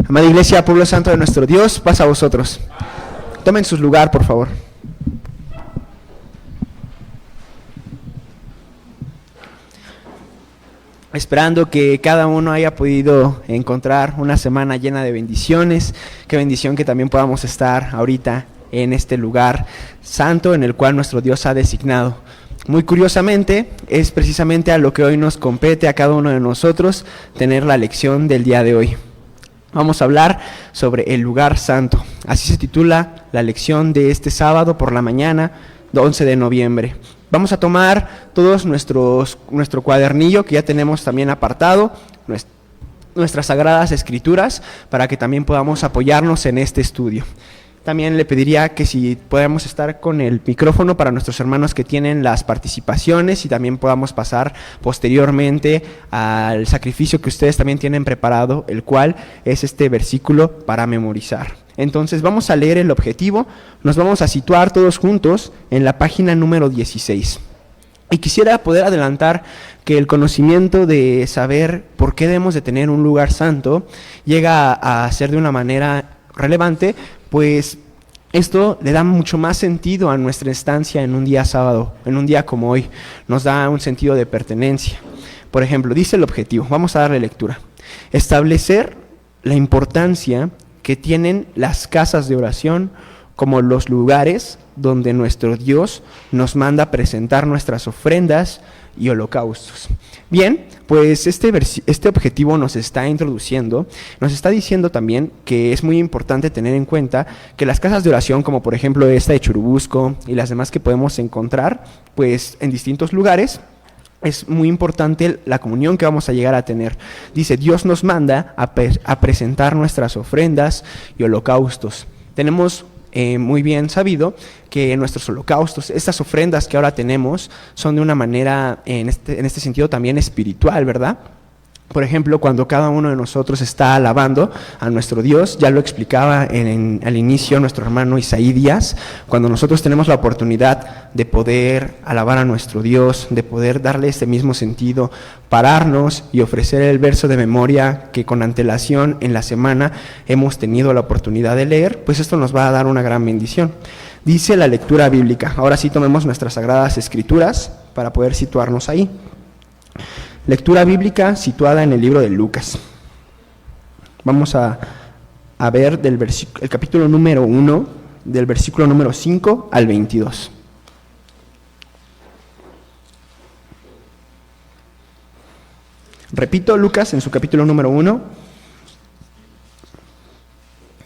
Amada Iglesia, pueblo santo de nuestro Dios, paz a vosotros. Tomen su lugar, por favor. Esperando que cada uno haya podido encontrar una semana llena de bendiciones. Qué bendición que también podamos estar ahorita en este lugar santo en el cual nuestro Dios ha designado. Muy curiosamente, es precisamente a lo que hoy nos compete a cada uno de nosotros tener la lección del día de hoy. Vamos a hablar sobre el lugar santo. Así se titula la lección de este sábado por la mañana, 11 de noviembre. Vamos a tomar todos nuestro cuadernillo que ya tenemos también apartado, nuestras sagradas escrituras, para que también podamos apoyarnos en este estudio. También le pediría que si podamos estar con el micrófono para nuestros hermanos que tienen las participaciones y también podamos pasar posteriormente al sacrificio que ustedes también tienen preparado, el cual es este versículo para memorizar. Entonces vamos a leer el objetivo, nos vamos a situar todos juntos en la página número 16. Y quisiera poder adelantar que el conocimiento de saber por qué debemos de tener un lugar santo llega a ser de una manera relevante, pues esto le da mucho más sentido a nuestra estancia en un día sábado, en un día como hoy, nos da un sentido de pertenencia. Por ejemplo, dice el objetivo, vamos a darle lectura: establecer la importancia que tienen las casas de oración como los lugares donde nuestro Dios nos manda presentar nuestras ofrendas y holocaustos. Bien, pues este objetivo nos está introduciendo, nos está diciendo también que es muy importante tener en cuenta que las casas de oración, como por ejemplo esta de Churubusco y las demás que podemos encontrar pues en distintos lugares, es muy importante la comunión que vamos a llegar a tener. Dice, Dios nos manda a presentar nuestras ofrendas y holocaustos. Tenemos muy bien sabido que nuestros holocaustos, estas ofrendas que ahora tenemos, son de una manera, en este sentido también espiritual, ¿verdad? Por ejemplo, cuando cada uno de nosotros está alabando a nuestro Dios, ya lo explicaba al inicio nuestro hermano Isaí Díaz, cuando nosotros tenemos la oportunidad de poder alabar a nuestro Dios, de poder darle este mismo sentido, pararnos y ofrecer el verso de memoria que con antelación en la semana hemos tenido la oportunidad de leer, pues esto nos va a dar una gran bendición. Dice la lectura bíblica. Ahora sí tomemos nuestras sagradas escrituras para poder situarnos ahí. Lectura bíblica situada en el libro de Lucas. Vamos a ver el capítulo número 1, del versículo número 5 al 22. Repito, Lucas en su capítulo número 1,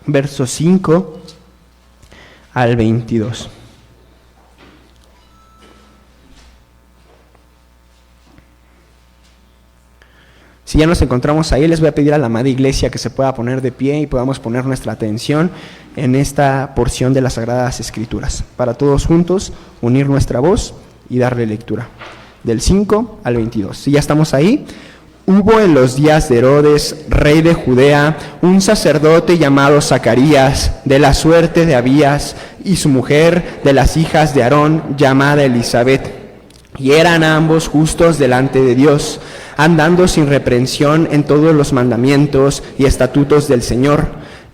verso 5 al 22. Si ya nos encontramos ahí, les voy a pedir a la amada Iglesia que se pueda poner de pie y podamos poner nuestra atención en esta porción de las Sagradas Escrituras, para todos juntos unir nuestra voz y darle lectura. Del 5 al 22. Si ya estamos ahí. Hubo en los días de Herodes, rey de Judea, un sacerdote llamado Zacarías, de la suerte de Abías, y su mujer, de las hijas de Aarón, llamada Elisabet. Y eran ambos justos delante de Dios, andando sin reprensión en todos los mandamientos y estatutos del Señor.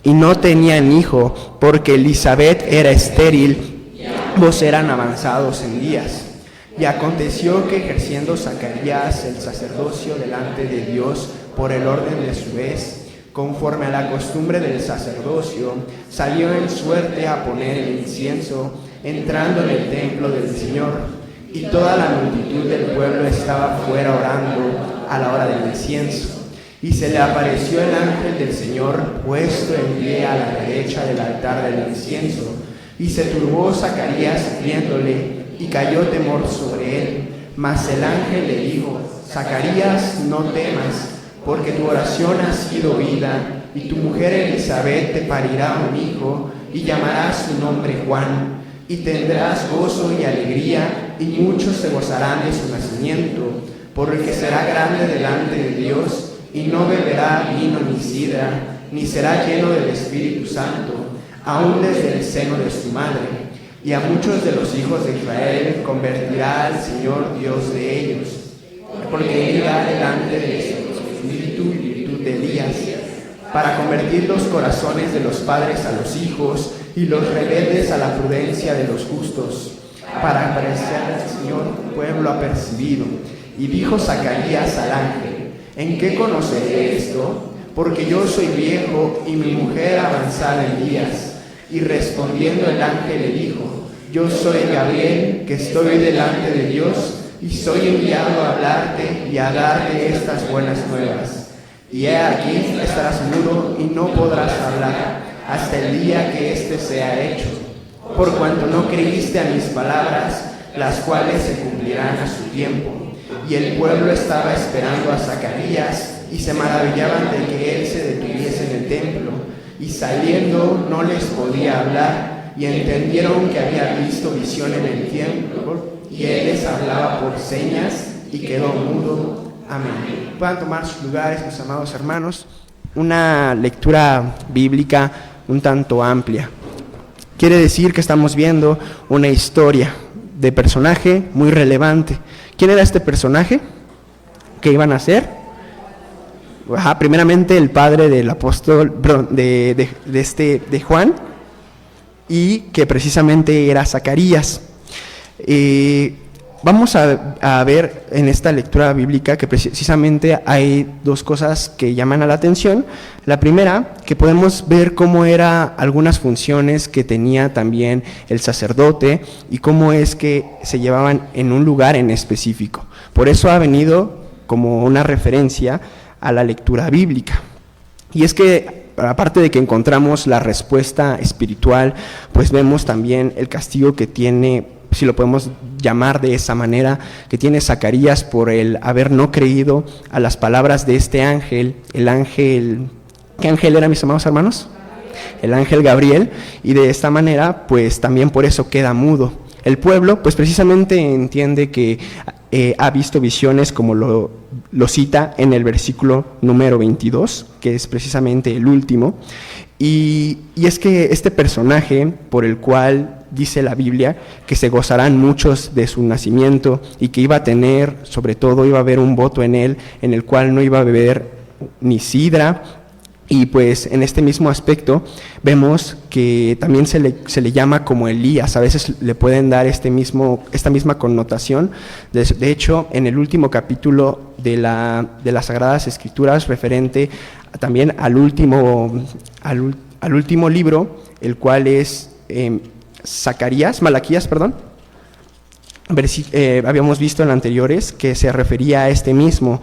Y no tenían hijo, porque Elisabet era estéril, y ambos eran avanzados en días. Y aconteció que ejerciendo Zacarías el sacerdocio delante de Dios por el orden de su vez, conforme a la costumbre del sacerdocio, salió en suerte a poner el incienso, entrando en el templo del Señor. Y toda la multitud del pueblo estaba fuera orando a la hora del incienso. Y se le apareció el ángel del Señor puesto en pie a la derecha del altar del incienso. Y se turbó Zacarías viéndole, y cayó temor sobre él. Mas el ángel le dijo: Zacarías, no temas, porque tu oración ha sido oída, y tu mujer Elisabet te parirá un hijo, y llamarás su nombre Juan. Y tendrás gozo y alegría, y muchos se gozarán de su nacimiento, porque será grande delante de Dios, y no beberá vino ni sidra, ni será lleno del Espíritu Santo, aun desde el seno de su madre. Y a muchos de los hijos de Israel convertirá al Señor Dios de ellos, porque irá delante de su espíritu y virtud de Elías, para convertir los corazones de los padres a los hijos y los rebeldes a la prudencia de los justos, para apreciar al Señor pueblo apercibido. Y dijo Zacarías al ángel: ¿en qué conoceré esto? Porque yo soy viejo y mi mujer avanzada en días. Y respondiendo el ángel le dijo: yo soy Gabriel, que estoy delante de Dios, y soy enviado a hablarte y a darte estas buenas nuevas. Y he aquí, estarás mudo y no podrás hablar hasta el día que éste sea hecho, por cuanto no creíste a mis palabras, las cuales se cumplirán a su tiempo. Y el pueblo estaba esperando a Zacarías, y se maravillaban de que él se detuviese en el templo, y saliendo no les podía hablar, y entendieron que había visto visión en el templo, y él les hablaba por señas, y quedó mudo. Amén. Puedan tomar sus lugares, mis amados hermanos. Una lectura bíblica un tanto amplia. Quiere decir que estamos viendo una historia de personaje muy relevante. ¿Quién era este personaje? ¿Qué iban a hacer? Primeramente el padre del apóstol, de Juan, y que precisamente era Zacarías. Vamos a ver en esta lectura bíblica que precisamente hay dos cosas que llaman a la atención. La primera, que podemos ver cómo eran algunas funciones que tenía también el sacerdote y cómo es que se llevaban en un lugar en específico. Por eso ha venido como una referencia a la lectura bíblica. Y es que aparte de que encontramos la respuesta espiritual, pues vemos también el castigo que tiene, si lo podemos llamar de esa manera, que tiene Zacarías por el haber no creído a las palabras de este ángel, el ángel, ¿qué ángel era, mis amados hermanos? El ángel Gabriel, y de esta manera, pues también por eso queda mudo. El pueblo, pues precisamente entiende que ha visto visiones, como lo cita en el versículo número 22, que es precisamente el último, y es que este personaje por el cual dice la Biblia que se gozarán muchos de su nacimiento y que iba a tener, sobre todo iba a haber un voto en él, en el cual no iba a beber ni sidra. Y pues en este mismo aspecto vemos que también se le llama como Elías. A veces le pueden dar esta misma connotación. De hecho, en el último capítulo de las Sagradas Escrituras, referente también al último libro, el cual es Malaquías, habíamos visto en anteriores que se refería a este mismo,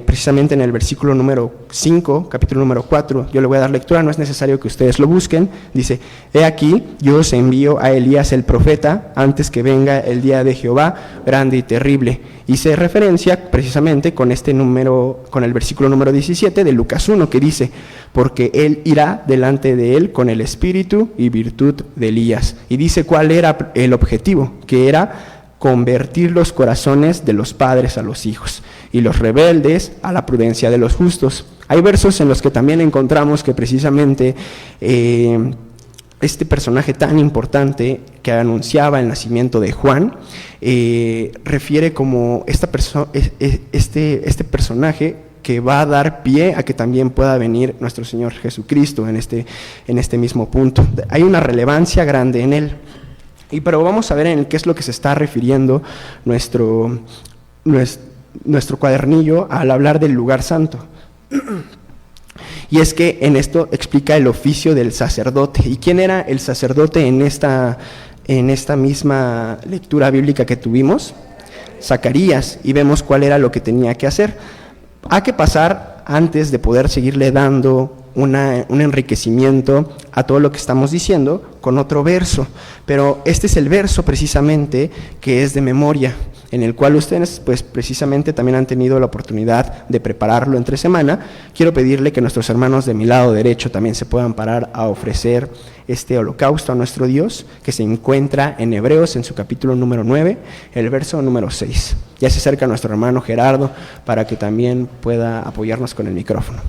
precisamente en el versículo número 5, capítulo número 4, yo le voy a dar lectura, no es necesario que ustedes lo busquen, dice: he aquí, yo os envío a Elías el profeta, antes que venga el día de Jehová, grande y terrible. Hice referencia precisamente con el versículo número 17 de Lucas 1, que dice: porque él irá delante de él con el espíritu y virtud de Elías. Y dice cuál era el objetivo, que era convertir los corazones de los padres a los hijos y los rebeldes a la prudencia de los justos. Hay versos en los que también encontramos que precisamente este personaje tan importante que anunciaba el nacimiento de Juan, refiere como este personaje que va a dar pie a que también pueda venir nuestro Señor Jesucristo en este mismo punto. Hay una relevancia grande en él. Pero vamos a ver en qué es lo que se está refiriendo nuestro cuadernillo al hablar del lugar santo. Y es que en esto explica el oficio del sacerdote. ¿Y quién era el sacerdote en esta misma lectura bíblica que tuvimos? Zacarías, y vemos cuál era lo que tenía que hacer. Hay que pasar, antes de poder seguirle dando un enriquecimiento a todo lo que estamos diciendo, con otro verso, pero este es el verso precisamente que es de memoria, en el cual ustedes pues precisamente también han tenido la oportunidad de prepararlo entre semana. Quiero pedirle que nuestros hermanos de mi lado derecho también se puedan parar a ofrecer este holocausto a nuestro Dios, que se encuentra en Hebreos, en su capítulo número 9, el verso número 6. Ya se acerca nuestro hermano Gerardo para que también pueda apoyarnos con el micrófono.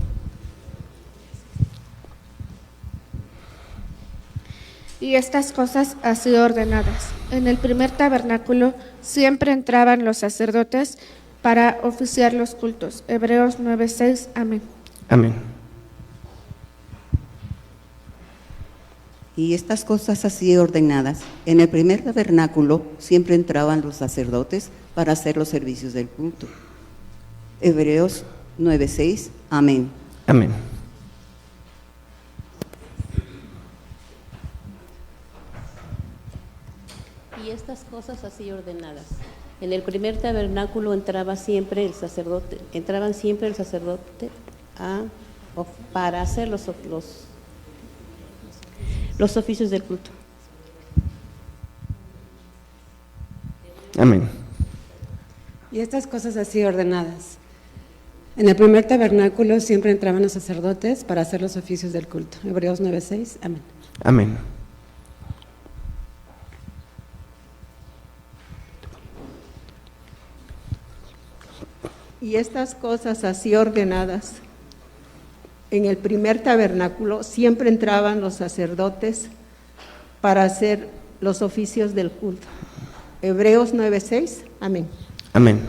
Y estas cosas han sido ordenadas. En el primer tabernáculo siempre entraban los sacerdotes para oficiar los cultos. Hebreos 9:6. Amén. Amén. Y estas cosas así ordenadas, en el primer tabernáculo siempre entraban los sacerdotes para hacer los servicios del culto. Hebreos 9:6, amén. Amén. Y estas cosas así ordenadas. En el primer tabernáculo entraban siempre el sacerdote para hacer los oficios del culto. Amén. Y estas cosas así ordenadas. En el primer tabernáculo siempre entraban los sacerdotes para hacer los oficios del culto. Hebreos 9:6, amén. Amén. Y estas cosas así ordenadas, en el primer tabernáculo siempre entraban los sacerdotes para hacer los oficios del culto. Hebreos 9:6, amén. Amén.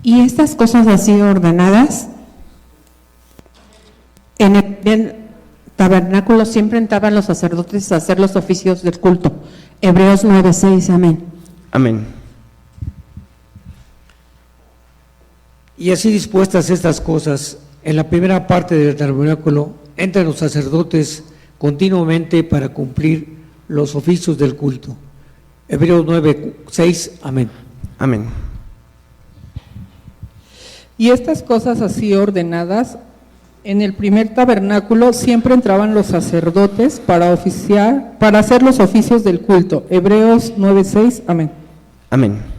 Y estas cosas así ordenadas, en el primer tabernáculo siempre entraban los sacerdotes a hacer los oficios del culto. Hebreos 9:6, amén. Amén. Y así dispuestas estas cosas, en la primera parte del tabernáculo entran los sacerdotes continuamente para cumplir los oficios del culto. Hebreos 9:6, amén. Amén. Y estas cosas así ordenadas, en el primer tabernáculo siempre entraban los sacerdotes para hacer los oficios del culto. Hebreos 9:6, amén. Amén.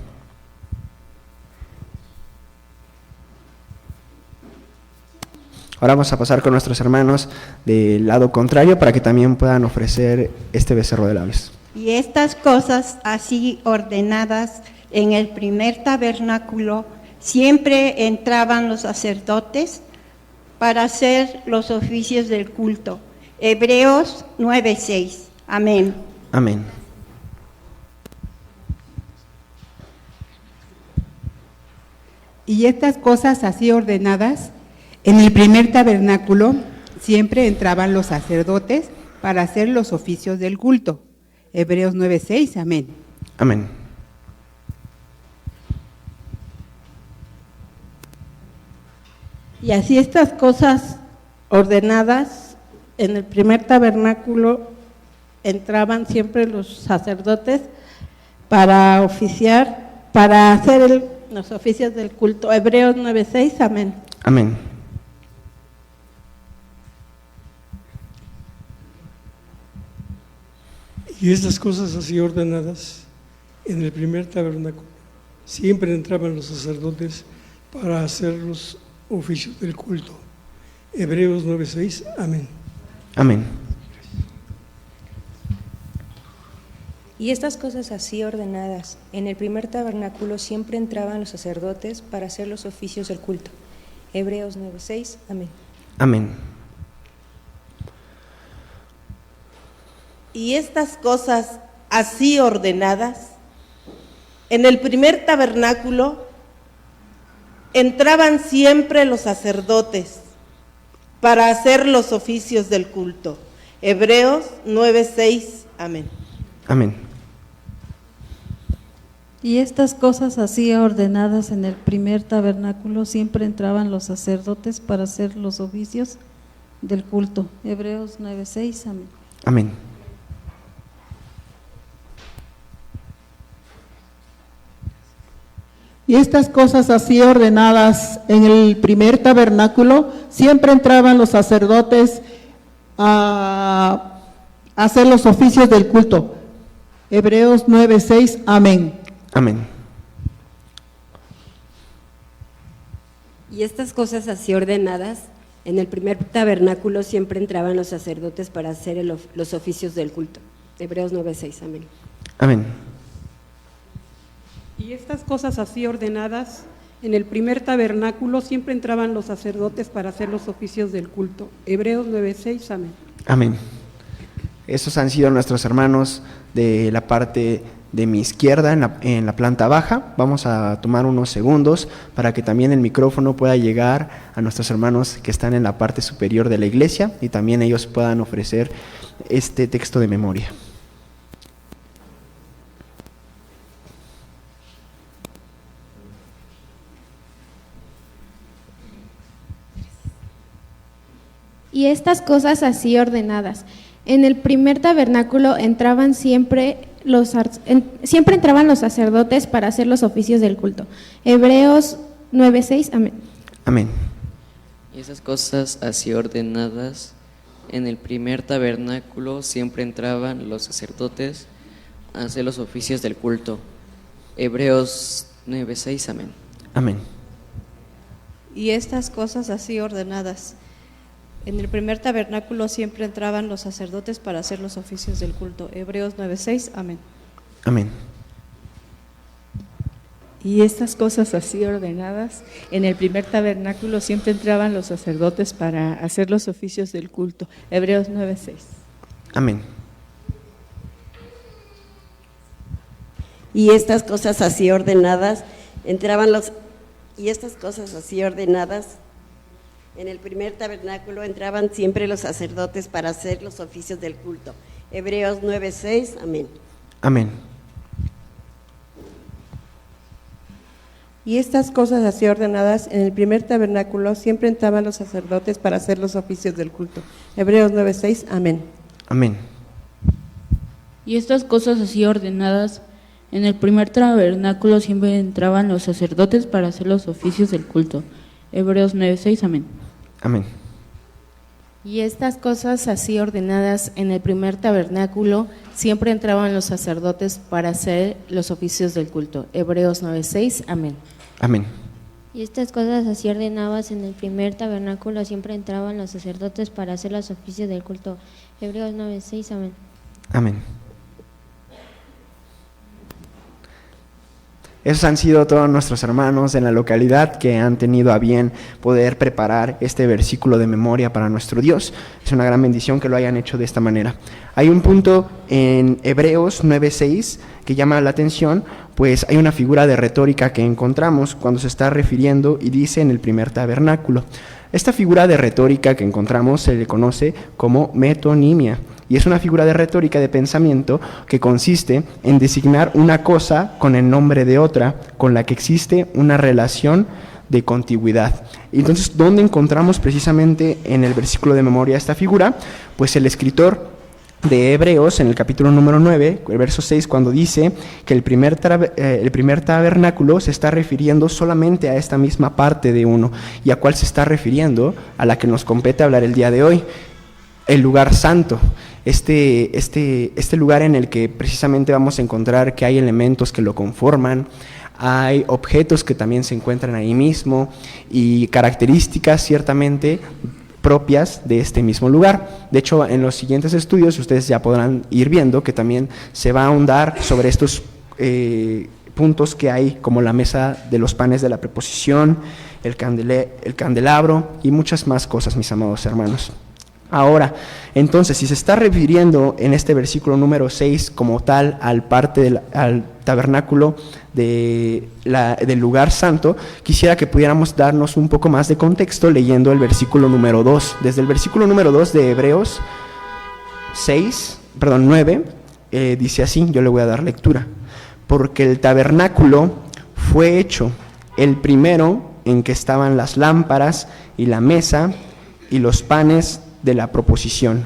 Ahora vamos a pasar con nuestros hermanos del lado contrario para que también puedan ofrecer este becerro de aves. Y estas cosas así ordenadas, en el primer tabernáculo siempre entraban los sacerdotes para hacer los oficios del culto. Hebreos 9:6, amén. Amén. Y estas cosas así ordenadas, en el primer tabernáculo siempre entraban los sacerdotes para hacer los oficios del culto. Hebreos 9:6, amén. Amén. Y así estas cosas ordenadas, en el primer tabernáculo entraban siempre los sacerdotes para oficiar, para hacer los oficios del culto. Hebreos 9:6, amén. Amén. Y estas cosas así ordenadas, en el primer tabernáculo siempre entraban los sacerdotes para hacer los oficios del culto. Hebreos 9:6, amén. Amén. Y estas cosas así ordenadas, en el primer tabernáculo siempre entraban los sacerdotes para hacer los oficios del culto. Hebreos 9:6, amén. Amén. Y estas cosas así ordenadas, en el primer tabernáculo entraban siempre los sacerdotes para hacer los oficios del culto. Hebreos 9:6, amén. Amén. Y estas cosas así ordenadas, en el primer tabernáculo siempre entraban los sacerdotes para hacer los oficios del culto. Hebreos 9:6, amén. Amén. Y estas cosas así ordenadas, en el primer tabernáculo siempre entraban los sacerdotes a hacer los oficios del culto. Hebreos 9:6, amén. Amén. Y estas cosas así ordenadas, en el primer tabernáculo siempre entraban los sacerdotes para hacer los oficios del culto. Hebreos 9:6, amén. Amén. Y estas cosas así ordenadas, en el primer tabernáculo siempre entraban los sacerdotes para hacer los oficios del culto. Hebreos 9:6, amén. Amén. Esos han sido nuestros hermanos de la parte de mi izquierda en la planta baja. Vamos a tomar unos segundos para que también el micrófono pueda llegar a nuestros hermanos que están en la parte superior de la iglesia y también ellos puedan ofrecer este texto de memoria. Y estas cosas así ordenadas. En el primer tabernáculo entraban siempre entraban los sacerdotes para hacer los oficios del culto. Hebreos 9:6, amén. Amén. Y esas cosas así ordenadas, en el primer tabernáculo siempre entraban los sacerdotes a hacer los oficios del culto. Hebreos 9:6, amén. Amén. Y estas cosas así ordenadas. En el primer tabernáculo siempre entraban los sacerdotes para hacer los oficios del culto. Hebreos 9:6, amén. Amén. Y estas cosas así ordenadas, en el primer tabernáculo siempre entraban los sacerdotes para hacer los oficios del culto. Hebreos 9:6. Amén. Y estas cosas así ordenadas, en el primer tabernáculo entraban siempre los sacerdotes para hacer los oficios del culto. Hebreos 9:6, amén. Amén. Y estas cosas así ordenadas, en el primer tabernáculo siempre entraban los sacerdotes para hacer los oficios del culto. Hebreos 9:6, amén. Amén. Y estas cosas así ordenadas, en el primer tabernáculo siempre entraban los sacerdotes para hacer los oficios del culto. Hebreos 9:6, amén. Amén. Y estas cosas así ordenadas, en el primer tabernáculo siempre entraban los sacerdotes para hacer los oficios del culto. Hebreos 9:6, amén. Amén. Y estas cosas así ordenadas, en el primer tabernáculo siempre entraban los sacerdotes para hacer los oficios del culto. Hebreos 9:6, amén. Amén. Esos han sido todos nuestros hermanos en la localidad que han tenido a bien poder preparar este versículo de memoria para nuestro Dios. Es una gran bendición que lo hayan hecho de esta manera. Hay un punto en Hebreos 9:6 que llama la atención, pues hay una figura de retórica que encontramos cuando se está refiriendo y dice en el primer tabernáculo. Esta figura de retórica que encontramos se le conoce como metonimia. Y es una figura de retórica de pensamiento que consiste en designar una cosa con el nombre de otra, con la que existe una relación de contigüidad. Entonces, ¿dónde encontramos precisamente en el versículo de memoria esta figura? Pues el escritor de Hebreos, en el capítulo número 9, el verso 6, cuando dice que el primer tabernáculo se está refiriendo solamente a esta misma parte de uno. ¿Y a cuál se está refiriendo? A la que nos compete hablar el día de hoy, el lugar santo. Este lugar en el que precisamente vamos a encontrar que hay elementos que lo conforman, hay objetos que también se encuentran ahí mismo y características ciertamente propias de este mismo lugar. De hecho, en los siguientes estudios ustedes ya podrán ir viendo que también se va a ahondar sobre estos puntos que hay, como la mesa de los panes de la preposición, el candelabro y muchas más cosas, mis amados hermanos. Ahora, entonces, si se está refiriendo en este versículo número 6 como tal al tabernáculo del lugar santo, quisiera que pudiéramos darnos un poco más de contexto leyendo el versículo número 2. Desde el versículo número 2 de Hebreos 9, dice así, yo le voy a dar lectura. Porque el tabernáculo fue hecho el primero en que estaban las lámparas y la mesa y los panes de la proposición,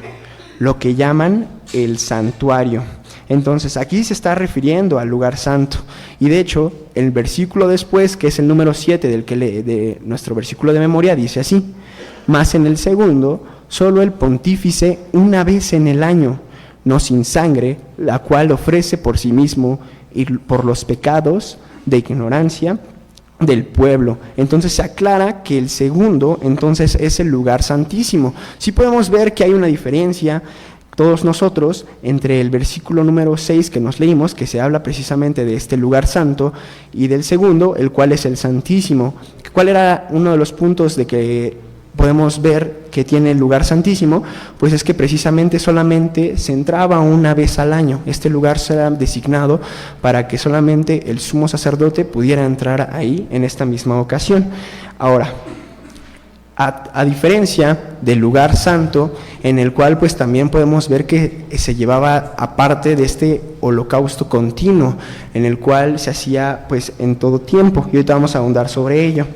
lo que llaman el santuario. Entonces aquí se está refiriendo al lugar santo, y de hecho el versículo después, que es el número 7 de nuestro versículo de memoria, dice así: mas en el segundo, solo el pontífice una vez en el año, no sin sangre, la cual ofrece por sí mismo y por los pecados de ignorancia del pueblo. Entonces se aclara que el segundo entonces es el lugar santísimo. Sí podemos ver que hay una diferencia todos nosotros entre el versículo número 6 que nos leímos, que se habla precisamente de este lugar santo, y del segundo, el cual es el santísimo. ¿Cuál era uno de los puntos de que podemos ver que tiene el lugar santísimo, pues es que precisamente solamente se entraba una vez al año. Este lugar será designado para que solamente el sumo sacerdote pudiera entrar ahí en esta misma ocasión. Ahora, a diferencia del lugar santo, en el cual pues también podemos ver que se llevaba aparte de este holocausto continuo, en el cual se hacía pues en todo tiempo, y ahorita vamos a ahondar sobre ello.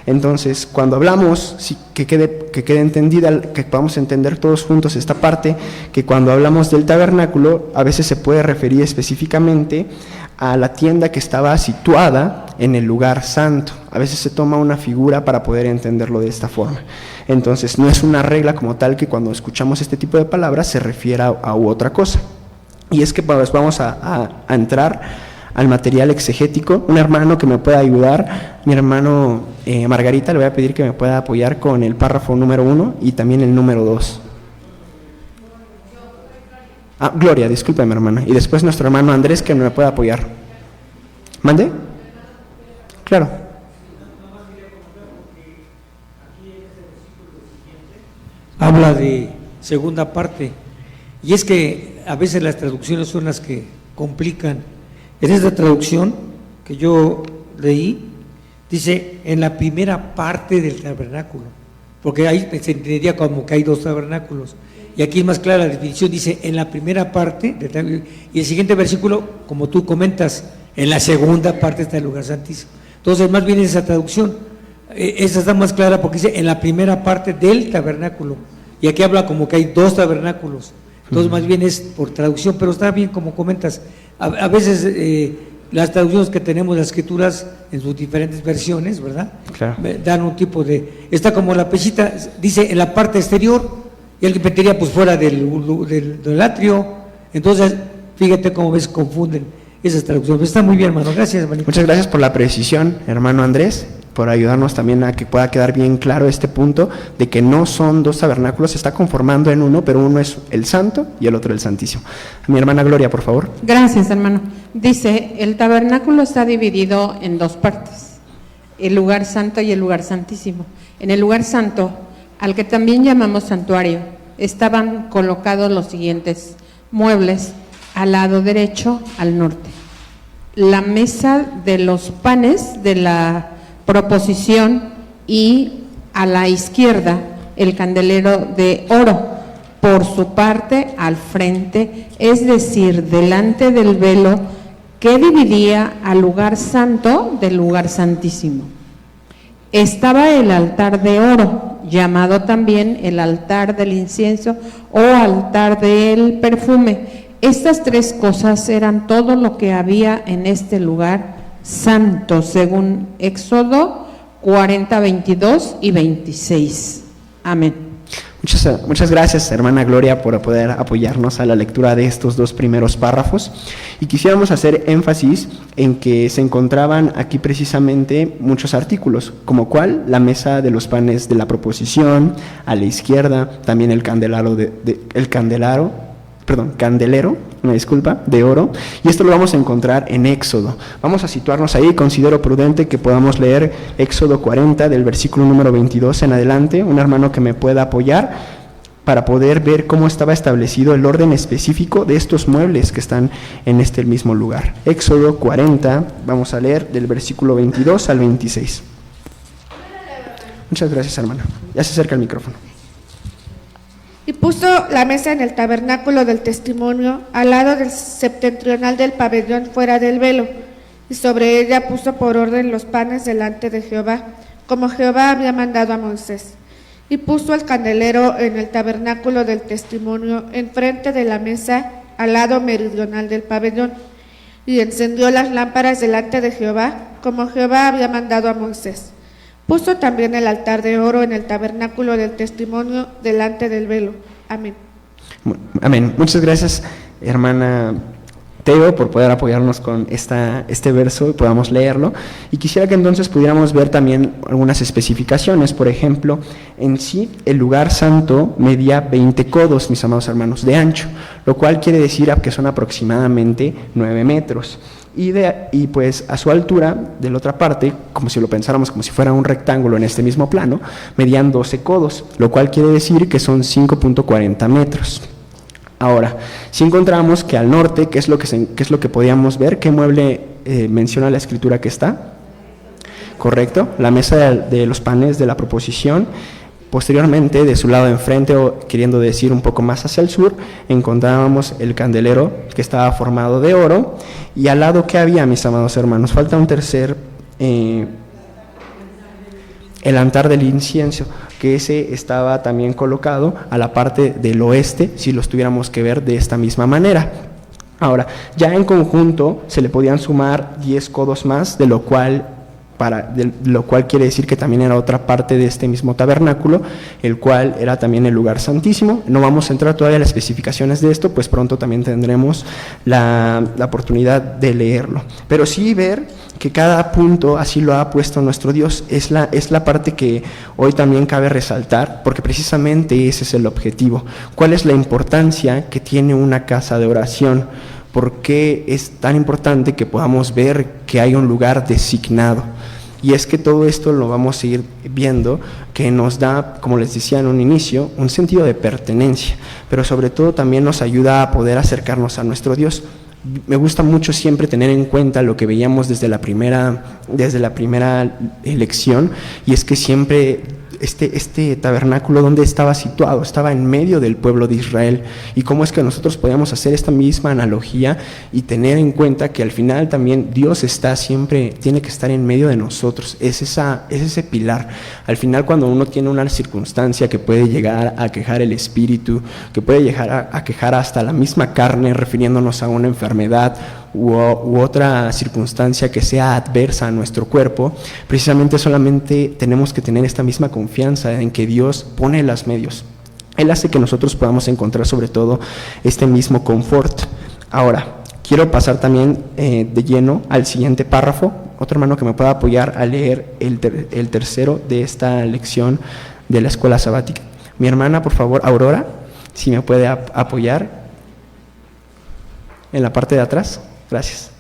Entonces, cuando hablamos, que quede entendida, que podamos entender todos juntos esta parte, que cuando hablamos del tabernáculo, a veces se puede referir específicamente a la tienda que estaba situada en el lugar santo. A veces se toma una figura para poder entenderlo de esta forma. Entonces, no es una regla como tal que cuando escuchamos este tipo de palabras se refiera a otra cosa. Y es que pues, vamos a entrar al material exegético. Un hermano que me pueda ayudar, mi hermano Margarita, le voy a pedir que me pueda apoyar con el párrafo número 1 y también el número 2. Gloria, discúlpame, hermana. Y después nuestro hermano Andrés, que me pueda apoyar. ¿Mande? Claro. Habla de segunda parte, y es que a veces las traducciones son las que complican. En esta traducción que yo leí, dice en la primera parte del tabernáculo, porque ahí se entendería como que hay dos tabernáculos, y aquí es más clara la definición, dice en la primera parte del tabernáculo, y el siguiente versículo, como tú comentas, en la segunda parte está el lugar santísimo. Entonces más bien esa traducción, esa está más clara porque dice en la primera parte del tabernáculo, y aquí habla como que hay dos tabernáculos. Entonces más bien es por traducción, pero está bien como comentas. A veces las traducciones que tenemos, las escrituras en sus diferentes versiones, ¿verdad? Claro. Dan un tipo de, está como la pechita, dice en la parte exterior, y alguien metería pues fuera del atrio. Entonces fíjate cómo ves, confunden esas traducciones. Está muy bien, hermano, gracias, hermanito. Muchas gracias por la precisión, hermano Andrés, por ayudarnos también a que pueda quedar bien claro este punto de que no son dos tabernáculos, se está conformando en uno, pero uno es el santo y el otro el santísimo. Mi hermana Gloria, por favor. Gracias, hermano. Dice, el tabernáculo está dividido en dos partes, el lugar santo y el lugar santísimo. En el lugar santo, al que también llamamos santuario, estaban colocados los siguientes muebles al lado derecho, al norte. La mesa de los panes de la proposición y a la izquierda el candelero de oro por su parte al frente, es decir, delante del velo que dividía al lugar santo del lugar santísimo. Estaba el altar de oro, llamado también el altar del incienso o altar del perfume. Estas tres cosas eran todo lo que había en este lugar santo, según Éxodo 40, 22 y 26. Amén. Muchas gracias, hermana Gloria, por poder apoyarnos a la lectura de estos dos primeros párrafos. Y quisiéramos hacer énfasis en que se encontraban aquí precisamente muchos artículos, como cuál, la mesa de los panes de la proposición, a la izquierda, también el candelero, de oro, y esto lo vamos a encontrar en Éxodo. Vamos a situarnos ahí, considero prudente que podamos leer Éxodo 40 del versículo número 22 en adelante, un hermano que me pueda apoyar para poder ver cómo estaba establecido el orden específico de estos muebles que están en este mismo lugar. Éxodo 40, vamos a leer del versículo 22 al 26. Muchas gracias, hermano. Ya se acerca el micrófono. Y puso la mesa en el tabernáculo del testimonio, al lado del septentrional del pabellón fuera del velo, y sobre ella puso por orden los panes delante de Jehová, como Jehová había mandado a Moisés. Y puso el candelero en el tabernáculo del testimonio, enfrente de la mesa, al lado meridional del pabellón, y encendió las lámparas delante de Jehová, como Jehová había mandado a Moisés. Puso también el altar de oro en el tabernáculo del testimonio delante del velo. Amén. Amén. Muchas gracias, hermana Teo, por poder apoyarnos con este verso y podamos leerlo. Y quisiera que entonces pudiéramos ver también algunas especificaciones. Por ejemplo, en sí, el lugar santo medía 20 codos, mis amados hermanos, de ancho, lo cual quiere decir que son aproximadamente 9 metros. y pues a su altura, de la otra parte, como si lo pensáramos como si fuera un rectángulo en este mismo plano, medían 12 codos, lo cual quiere decir que son 5.40 metros. Ahora, si encontramos que al norte, ¿qué es lo que podíamos ver? ¿Qué mueble menciona la escritura que está? Correcto, la mesa de los panes de la proposición. Posteriormente, de su lado enfrente, o queriendo decir un poco más hacia el sur, encontrábamos el candelero que estaba formado de oro, y al lado, ¿qué había, mis amados hermanos? Falta un tercer, el altar del incienso, que ese estaba también colocado a la parte del oeste, si los tuviéramos que ver de esta misma manera. Ahora, ya en conjunto se le podían sumar 10 codos más, de lo cual quiere decir que también era otra parte de este mismo tabernáculo, el cual era también el lugar santísimo. No vamos a entrar todavía a las especificaciones de esto, pues pronto también tendremos la oportunidad de leerlo. Pero sí ver que cada punto así lo ha puesto nuestro Dios, es la parte que hoy también cabe resaltar, porque precisamente ese es el objetivo. ¿Cuál es la importancia que tiene una casa de oración? ¿Por qué es tan importante que podamos ver que hay un lugar designado? Y es que todo esto lo vamos a ir viendo, que nos da, como les decía en un inicio, un sentido de pertenencia, pero sobre todo también nos ayuda a poder acercarnos a nuestro Dios. Me gusta mucho siempre tener en cuenta lo que veíamos desde la primera elección, y es que siempre este tabernáculo, ¿dónde estaba situado? Estaba en medio del pueblo de Israel. Y cómo es que nosotros podemos hacer esta misma analogía y tener en cuenta que al final también Dios tiene que estar en medio de nosotros. Es ese pilar. Al final, cuando uno tiene una circunstancia que puede llegar a quejar el espíritu, que puede llegar a quejar hasta la misma carne, refiriéndonos a una enfermedad u otra circunstancia que sea adversa a nuestro cuerpo, precisamente solamente tenemos que tener esta misma confianza en que Dios pone los medios. Él hace que nosotros podamos encontrar sobre todo este mismo confort. Ahora, quiero pasar también de lleno al siguiente párrafo. Otro hermano que me pueda apoyar a leer el tercero de esta lección de la escuela sabática. Mi hermana, por favor, Aurora, si me puede apoyar en la parte de atrás. Gracias.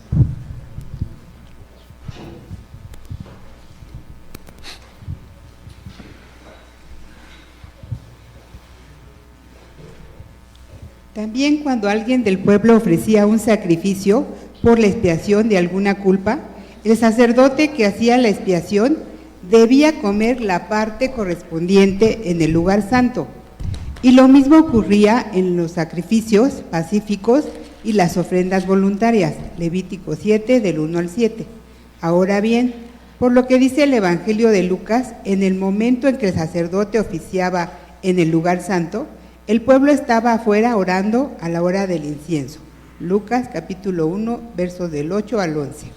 También cuando alguien del pueblo ofrecía un sacrificio por la expiación de alguna culpa, el sacerdote que hacía la expiación debía comer la parte correspondiente en el lugar santo. Y lo mismo ocurría en los sacrificios pacíficos y las ofrendas voluntarias, Levítico 7, del 1 al 7. Ahora bien, por lo que dice el Evangelio de Lucas, en el momento en que el sacerdote oficiaba en el lugar santo, el pueblo estaba afuera orando a la hora del incienso. Lucas capítulo 1, versos del 8 al 11.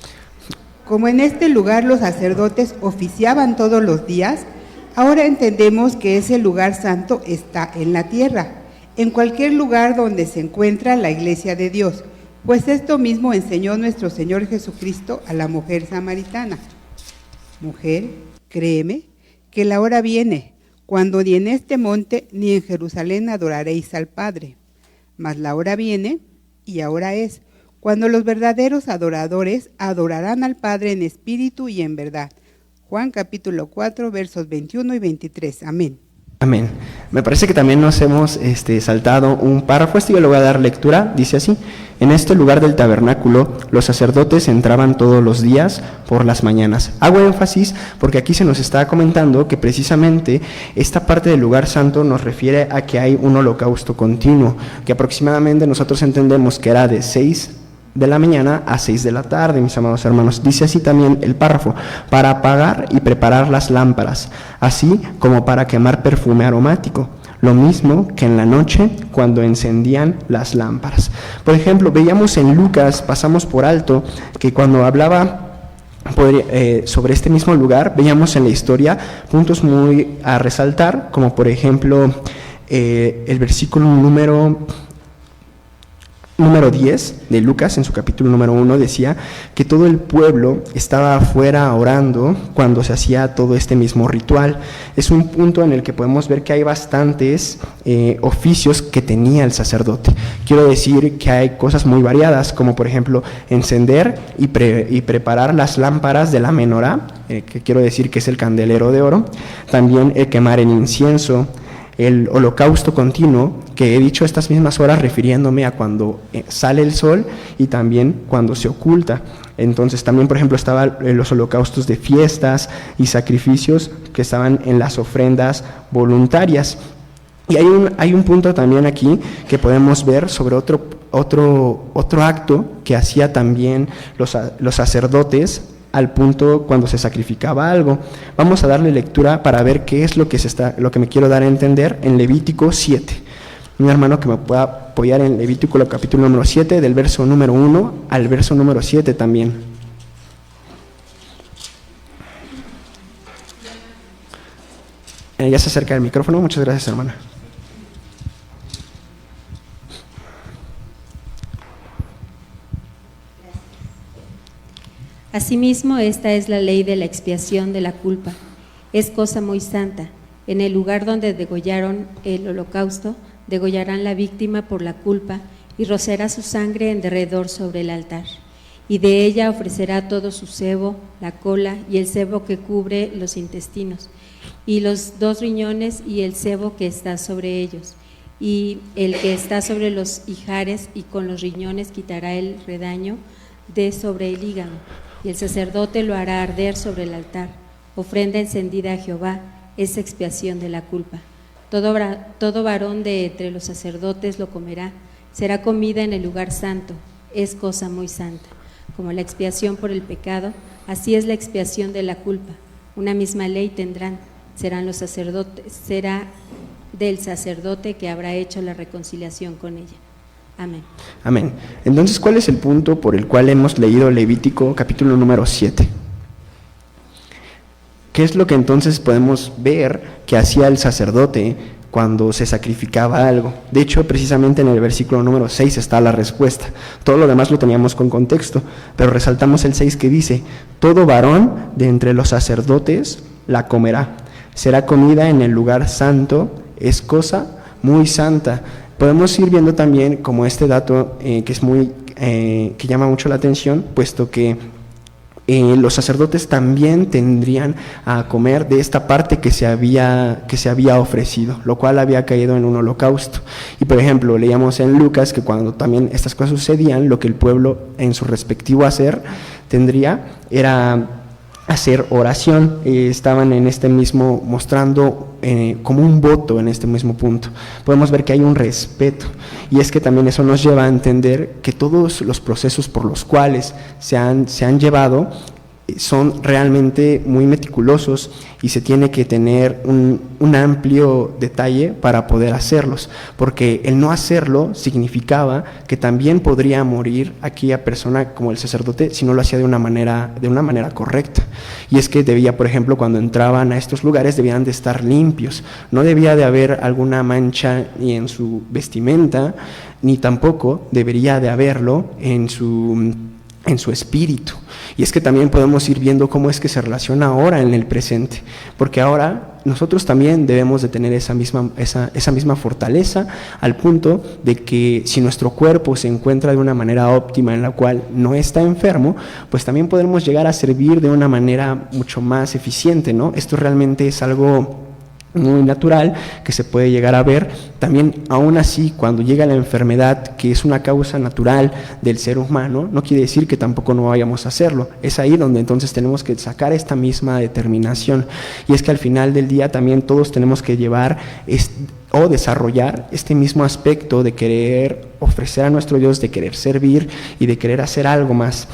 Como en este lugar los sacerdotes oficiaban todos los días, ahora entendemos que ese lugar santo está en la tierra, en cualquier lugar donde se encuentra la iglesia de Dios, pues esto mismo enseñó nuestro Señor Jesucristo a la mujer samaritana. Mujer, créeme que la hora viene, cuando ni en este monte ni en Jerusalén adoraréis al Padre, mas la hora viene, y ahora es, cuando los verdaderos adoradores adorarán al Padre en espíritu y en verdad. Juan capítulo 4, versos 21 y 23. Amén. Amén. Me parece que también nos hemos saltado un párrafo, yo le voy a dar lectura, dice así: en este lugar del tabernáculo los sacerdotes entraban todos los días por las mañanas. Hago énfasis porque aquí se nos está comentando que precisamente esta parte del lugar santo nos refiere a que hay un holocausto continuo, que aproximadamente nosotros entendemos que era de 6 de la mañana a 6 de la tarde, mis amados hermanos. Dice así también el párrafo: para apagar y preparar las lámparas, así como para quemar perfume aromático, lo mismo que en la noche cuando encendían las lámparas. Por ejemplo, veíamos en Lucas, pasamos por alto, que cuando hablaba sobre este mismo lugar, veíamos en la historia puntos muy a resaltar, como por ejemplo el versículo número número 10 de Lucas, en su capítulo número 1, decía que todo el pueblo estaba afuera orando cuando se hacía todo este mismo ritual. Es un punto en el que podemos ver que hay bastantes oficios que tenía el sacerdote. Quiero decir que hay cosas muy variadas, como por ejemplo encender y preparar las lámparas de la menorá, que quiero decir que es el candelero de oro, también quemar el incienso, el holocausto continuo, que he dicho estas mismas horas refiriéndome a cuando sale el sol y también cuando se oculta. Entonces también, por ejemplo, estaban los holocaustos de fiestas y sacrificios que estaban en las ofrendas voluntarias. Y hay un punto también aquí que podemos ver sobre otro acto que hacía también los sacerdotes al punto cuando se sacrificaba algo. Vamos a darle lectura para ver qué es lo que me quiero dar a entender en Levítico 7. Un hermano que me pueda apoyar en Levítico capítulo número 7, del verso número 1 al verso número 7 también. Ya se acerca el micrófono, muchas gracias, hermana. Asimismo, esta es la ley de la expiación de la culpa. Es cosa muy santa. En el lugar donde degollaron el holocausto, degollarán la víctima por la culpa y rociará su sangre en derredor sobre el altar. Y de ella ofrecerá todo su sebo, la cola y el sebo que cubre los intestinos, y los 2 riñones y el sebo que está sobre ellos, y el que está sobre los ijares, y con los riñones quitará el redaño de sobre el hígado. Y el sacerdote lo hará arder sobre el altar, ofrenda encendida a Jehová, es expiación de la culpa. Todo varón de entre los sacerdotes lo comerá, será comida en el lugar santo, es cosa muy santa. Como la expiación por el pecado, así es la expiación de la culpa. Una misma ley tendrán, será del sacerdote que habrá hecho la reconciliación con ella. Amén. Amén. Entonces, ¿cuál es el punto por el cual hemos leído Levítico capítulo número 7? ¿Qué es lo que entonces podemos ver que hacía el sacerdote cuando se sacrificaba algo? De hecho, precisamente en el versículo número 6 está la respuesta. Todo lo demás lo teníamos con contexto, pero resaltamos el 6 que dice: todo varón de entre los sacerdotes la comerá. Será comida en el lugar santo, es cosa muy santa. Podemos ir viendo también como este dato que es que llama mucho la atención, puesto que los sacerdotes también tendrían a comer de esta parte que se había ofrecido, lo cual había caído en un holocausto. Y por ejemplo, leíamos en Lucas que cuando también estas cosas sucedían, lo que el pueblo en su respectivo hacer tendría era hacer oración. Estaban en este mismo, mostrando como un voto en este mismo punto. Podemos ver que hay un respeto, y es que también eso nos lleva a entender que todos los procesos por los cuales se han llevado son realmente muy meticulosos y se tiene que tener un amplio detalle para poder hacerlos, porque el no hacerlo significaba que también podría morir aquella persona como el sacerdote si no lo hacía de una manera correcta. Y es que debía, por ejemplo, cuando entraban a estos lugares debían de estar limpios, no debía de haber alguna mancha ni en su vestimenta, ni tampoco debería de haberlo en su espíritu. Y es que también podemos ir viendo cómo es que se relaciona ahora en el presente, porque ahora nosotros también debemos de tener esa misma fortaleza, al punto de que si nuestro cuerpo se encuentra de una manera óptima en la cual no está enfermo, pues también podemos llegar a servir de una manera mucho más eficiente, ¿no? Esto realmente es algo muy natural que se puede llegar a ver. También, aún así, cuando llega la enfermedad, que es una causa natural del ser humano, no quiere decir que tampoco no vayamos a hacerlo. Es ahí donde entonces tenemos que sacar esta misma determinación, y es que al final del día también todos tenemos que llevar o desarrollar este mismo aspecto de querer ofrecer a nuestro Dios, de querer servir y de querer hacer algo más.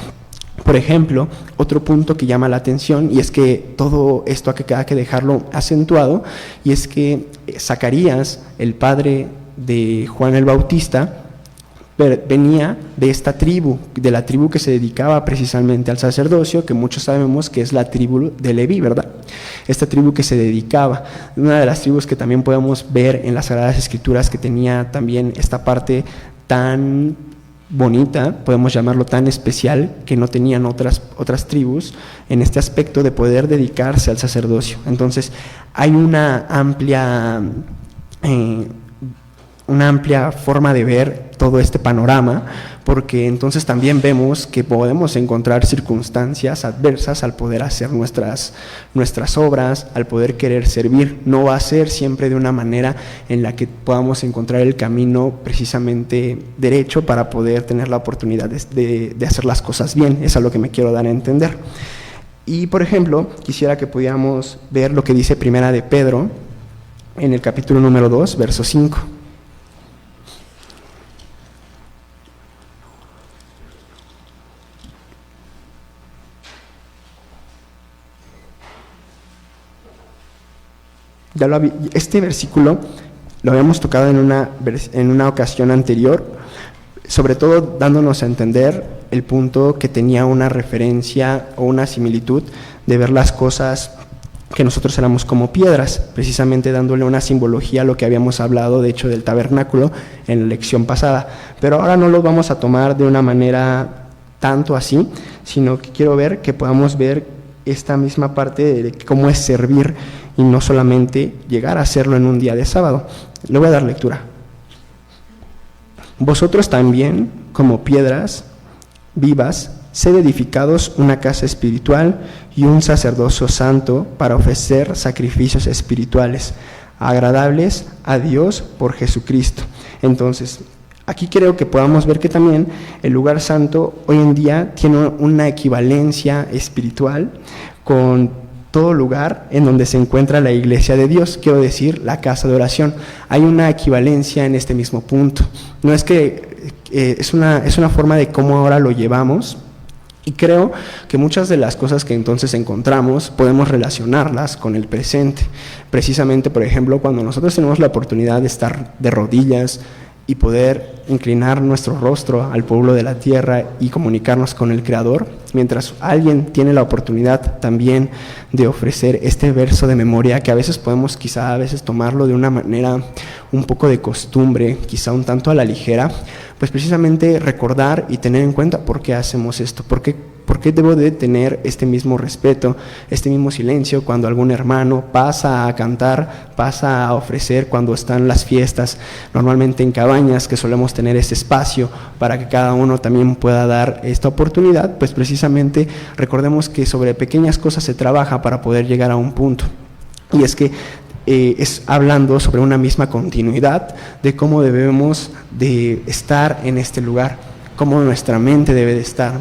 Por ejemplo, otro punto que llama la atención, y es que todo esto hay que dejarlo acentuado, y es que Zacarías, el padre de Juan el Bautista, venía de esta tribu, de la tribu que se dedicaba precisamente al sacerdocio, que muchos sabemos que es la tribu de Leví, ¿verdad? Esta tribu que se dedicaba, una de las tribus que también podemos ver en las Sagradas Escrituras, que tenía también esta parte tan bonita, podemos llamarlo tan especial, que no tenían otras tribus en este aspecto de poder dedicarse al sacerdocio. Entonces hay una amplia forma de ver todo este panorama, porque entonces también vemos que podemos encontrar circunstancias adversas al poder hacer nuestras obras, al poder querer servir. No va a ser siempre de una manera en la que podamos encontrar el camino precisamente derecho para poder tener la oportunidad de hacer las cosas bien. Es a lo que me quiero dar a entender. Y por ejemplo, quisiera que pudiéramos ver lo que dice Primera de Pedro en el capítulo número 2, verso 5. Este versículo lo habíamos tocado en una ocasión anterior, sobre todo dándonos a entender el punto que tenía una referencia o una similitud de ver las cosas que nosotros éramos como piedras, precisamente dándole una simbología a lo que habíamos hablado, de hecho, del tabernáculo en la lección pasada. Pero ahora no lo vamos a tomar de una manera tanto así, sino que quiero ver que podamos ver esta misma parte de cómo es servir y no solamente llegar a hacerlo en un día de sábado. Le voy a dar lectura. Vosotros también, como piedras vivas, sed edificados una casa espiritual y un sacerdocio santo para ofrecer sacrificios espirituales, agradables a Dios por Jesucristo. Entonces, aquí creo que podamos ver que también el lugar santo hoy en día tiene una equivalencia espiritual con todo lugar en donde se encuentra la iglesia de Dios, quiero decir, la casa de oración. Hay una equivalencia en este mismo punto. No es que es una forma de cómo ahora lo llevamos, y creo que muchas de las cosas que entonces encontramos podemos relacionarlas con el presente. Precisamente, por ejemplo, cuando nosotros tenemos la oportunidad de estar de rodillas y poder inclinar nuestro rostro al pueblo de la tierra y comunicarnos con el Creador, mientras alguien tiene la oportunidad también de ofrecer este verso de memoria, que a veces podemos quizá a veces tomarlo de una manera un poco de costumbre, quizá un tanto a la ligera, pues precisamente recordar y tener en cuenta por qué hacemos esto, por qué debo de tener este mismo respeto, este mismo silencio cuando algún hermano pasa a cantar, pasa a ofrecer cuando están las fiestas, normalmente en cabañas, que solemos tener este espacio para que cada uno también pueda dar esta oportunidad. Pues precisamente recordemos que sobre pequeñas cosas se trabaja para poder llegar a un punto, y es que es hablando sobre una misma continuidad de cómo debemos de estar en este lugar, cómo nuestra mente debe de estar.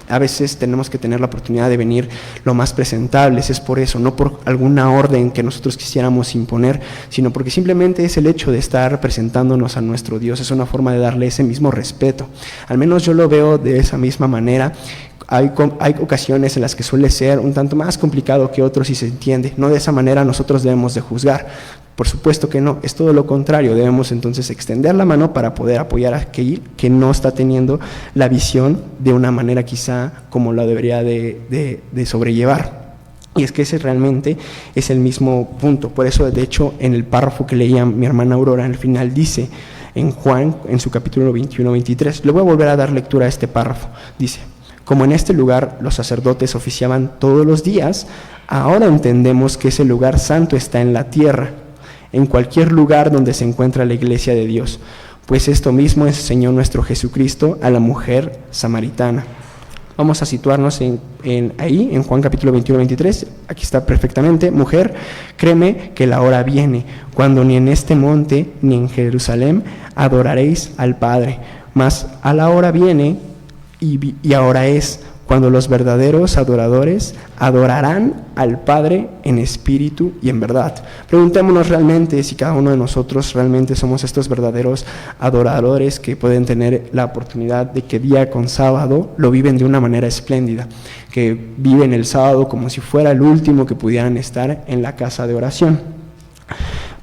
A veces tenemos que tener la oportunidad de venir lo más presentables, es por eso, no por alguna orden que nosotros quisiéramos imponer, sino porque simplemente es el hecho de estar presentándonos a nuestro Dios, es una forma de darle ese mismo respeto. Al menos yo lo veo de esa misma manera. Hay ocasiones en las que suele ser un tanto más complicado que otros y se entiende. No de esa manera nosotros debemos de juzgar. Por supuesto que no, es todo lo contrario. Debemos entonces extender la mano para poder apoyar a aquel que no está teniendo la visión de una manera quizá como la debería de sobrellevar. Y es que ese realmente es el mismo punto. Por eso, de hecho, en el párrafo que leía mi hermana Aurora, al final dice, en Juan, en su capítulo 21-23, le voy a volver a dar lectura a este párrafo. Dice: como en este lugar los sacerdotes oficiaban todos los días, ahora entendemos que ese lugar santo está en la tierra, en cualquier lugar donde se encuentra la iglesia de Dios, pues esto mismo enseñó nuestro Jesucristo a la mujer samaritana. Vamos a situarnos ahí, en Juan capítulo 21-23, aquí está perfectamente: mujer, créeme que la hora viene, cuando ni en este monte ni en Jerusalén adoraréis al Padre, mas a la hora viene y ahora es, cuando los verdaderos adoradores adorarán al Padre en espíritu y en verdad. Preguntémonos realmente si cada uno de nosotros realmente somos estos verdaderos adoradores que pueden tener la oportunidad de que día con sábado lo viven de una manera espléndida, que viven el sábado como si fuera el último que pudieran estar en la casa de oración.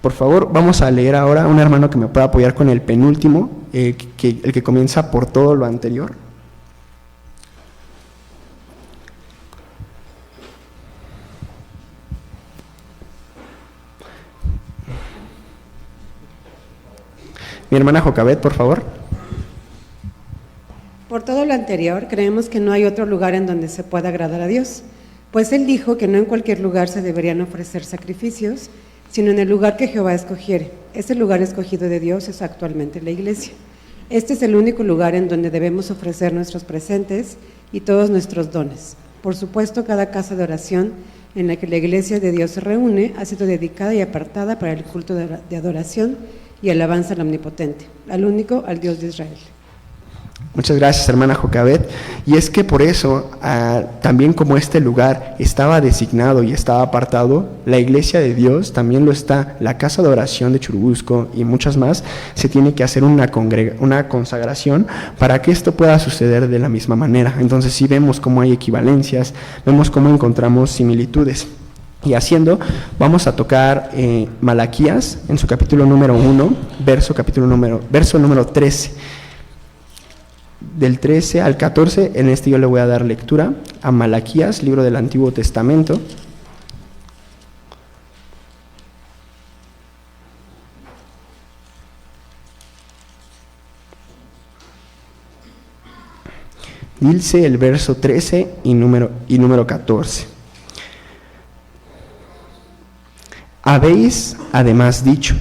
Por favor, vamos a leer ahora un hermano que me pueda apoyar con el penúltimo, el que comienza por todo lo anterior. Mi hermana Jocabet, por favor. Por todo lo anterior, creemos que no hay otro lugar en donde se pueda agradar a Dios, pues Él dijo que no en cualquier lugar se deberían ofrecer sacrificios, sino en el lugar que Jehová escogiere. Ese lugar escogido de Dios es actualmente la iglesia. Este es el único lugar en donde debemos ofrecer nuestros presentes y todos nuestros dones. Por supuesto, cada casa de oración en la que la iglesia de Dios se reúne ha sido dedicada y apartada para el culto de adoración y alabanza al Omnipotente, al único, al Dios de Israel. Muchas gracias, hermana Jocabet. Y es que por eso, también como este lugar estaba designado y estaba apartado, la iglesia de Dios también lo está, la casa de oración de Churubusco y muchas más, se tiene que hacer una consagración para que esto pueda suceder de la misma manera. Entonces sí vemos cómo hay equivalencias, vemos cómo encontramos similitudes. Y haciendo, vamos a tocar Malaquías en su capítulo número 1, verso número 13. Del 13 al 14, en este yo le voy a dar lectura a Malaquías, libro del Antiguo Testamento. Dice el verso 13 y número 14. Habéis además dicho,